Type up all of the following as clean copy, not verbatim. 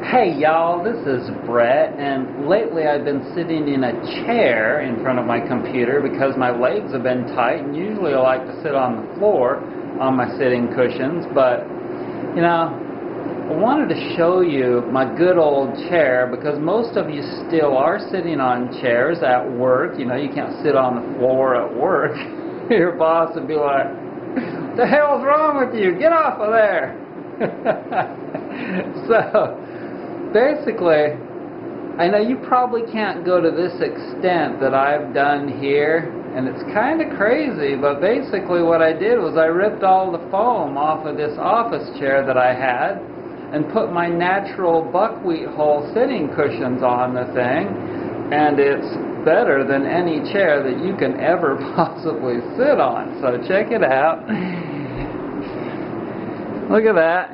Hey y'all, this is Brett, and lately I've been sitting in a chair in front of my computer because my legs have been tight, and usually I like to sit on the floor on my sitting cushions, but you know, I wanted to show you my good old chair because most of you still are sitting on chairs at work. You know, you can't sit on the floor at work. Your boss would be like, "What the hell's wrong with you? Get off of there!" So basically, I know you probably can't go to this extent that I've done here, and it's kind of crazy, but basically what I did was I ripped all the foam off of this office chair that I had and put my natural buckwheat hull sitting cushions on the thing, and it's better than any chair that you can ever possibly sit on. So check it out. Look at that.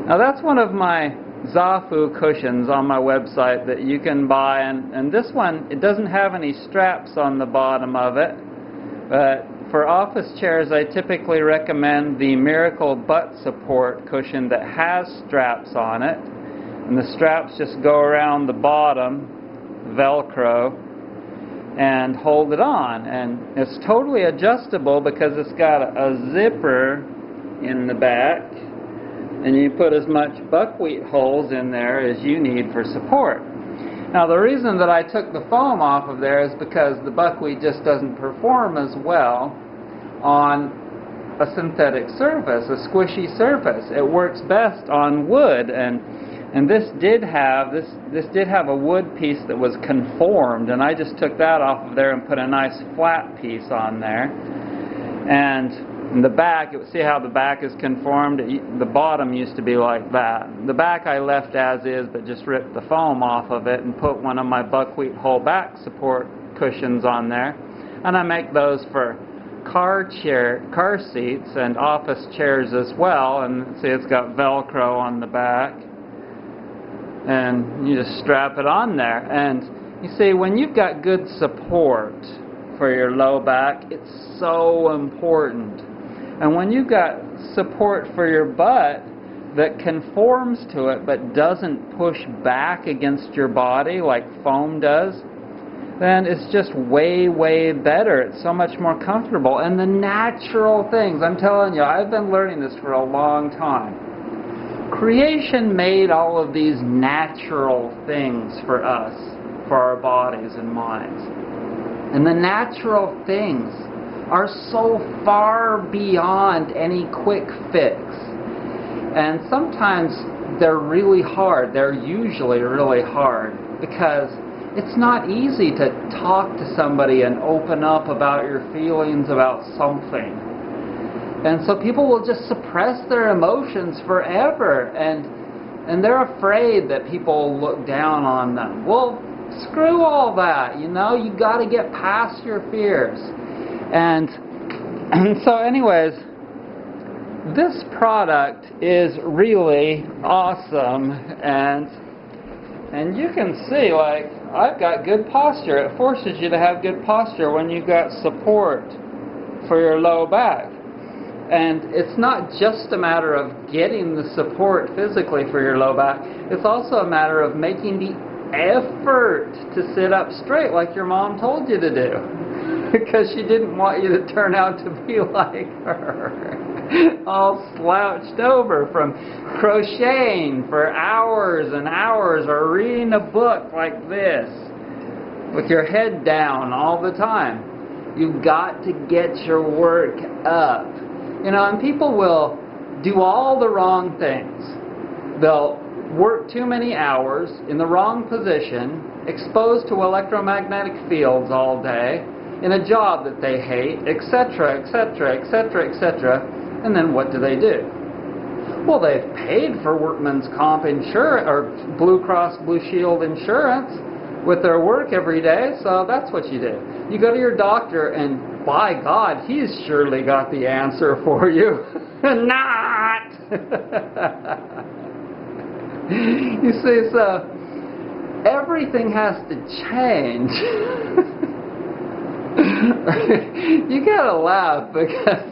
Now that's one of my Zafu cushions on my website that you can buy, and this one, it doesn't have any straps on the bottom of it, but for office chairs I typically recommend the Miracle Butt Support cushion that has straps on it, and the straps just go around the bottom, Velcro, and hold it on, and it's totally adjustable because it's got a zipper in the back, and you put as much buckwheat hulls in there as you need for support. Now the reason that I took the foam off of there is because the buckwheat just doesn't perform as well on a synthetic surface, a squishy surface. It works best on wood, and this did have a wood piece that was conformed, and I just took that off of there and put a nice flat piece on there. And in the back, see how the back is conformed? The bottom used to be like that. The back I left as is, but just ripped the foam off of it and put one of my buckwheat hull back support cushions on there. And I make those for car seats and office chairs as well. And see, it's got Velcro on the back, and you just strap it on there. And you see, when you've got good support for your low back, it's so important. And when you've got support for your butt that conforms to it but doesn't push back against your body like foam does, then it's just way, way better. It's so much more comfortable. And the natural things, I'm telling you, I've been learning this for a long time. Creation made all of these natural things for us, for our bodies and minds. And the natural things are so far beyond any quick fix. And sometimes they're really hard. They're usually really hard because it's not easy to talk to somebody and open up about your feelings about something. And so people will just suppress their emotions forever, and they're afraid that people will look down on them. Well, screw all that, you know? You got to get past your fears. And so anyways, this product is really awesome, and you can see, like, I've got good posture. It forces you to have good posture when you've got support for your low back. And it's not just a matter of getting the support physically for your low back, it's also a matter of making the effort to sit up straight like your mom told you to do. Because she didn't want you to turn out to be like her, all slouched over from crocheting for hours and hours, or reading a book like this with your head down all the time. You've got to get your work up. You know, and people will do all the wrong things. They'll work too many hours in the wrong position, exposed to electromagnetic fields all day, in a job that they hate, etc., etc., etc., etc. And then what do? Well, they've paid for workman's comp insurance, or Blue Cross Blue Shield insurance with their work every day, so that's what you do. You go to your doctor, and by God, he's surely got the answer for you. Not! You see, so everything has to change. You gotta laugh because,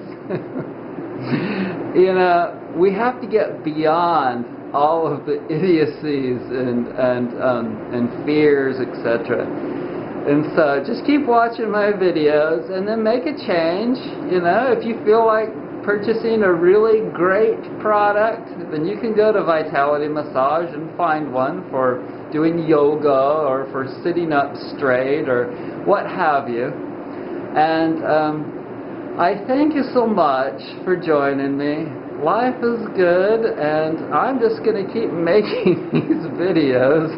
you know, we have to get beyond all of the idiocies and fears, etc. And so just keep watching my videos and then make a change. You know, if you feel like purchasing a really great product, then you can go to Vitality Massage and find one for doing yoga or for sitting up straight or what have you. And I thank you so much for joining me. Life is good, and I'm just going to keep making these videos.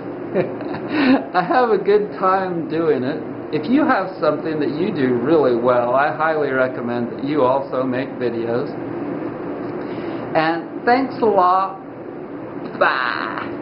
I have a good time doing it. If you have something that you do really well, I highly recommend that you also make videos. And thanks a lot. Bye.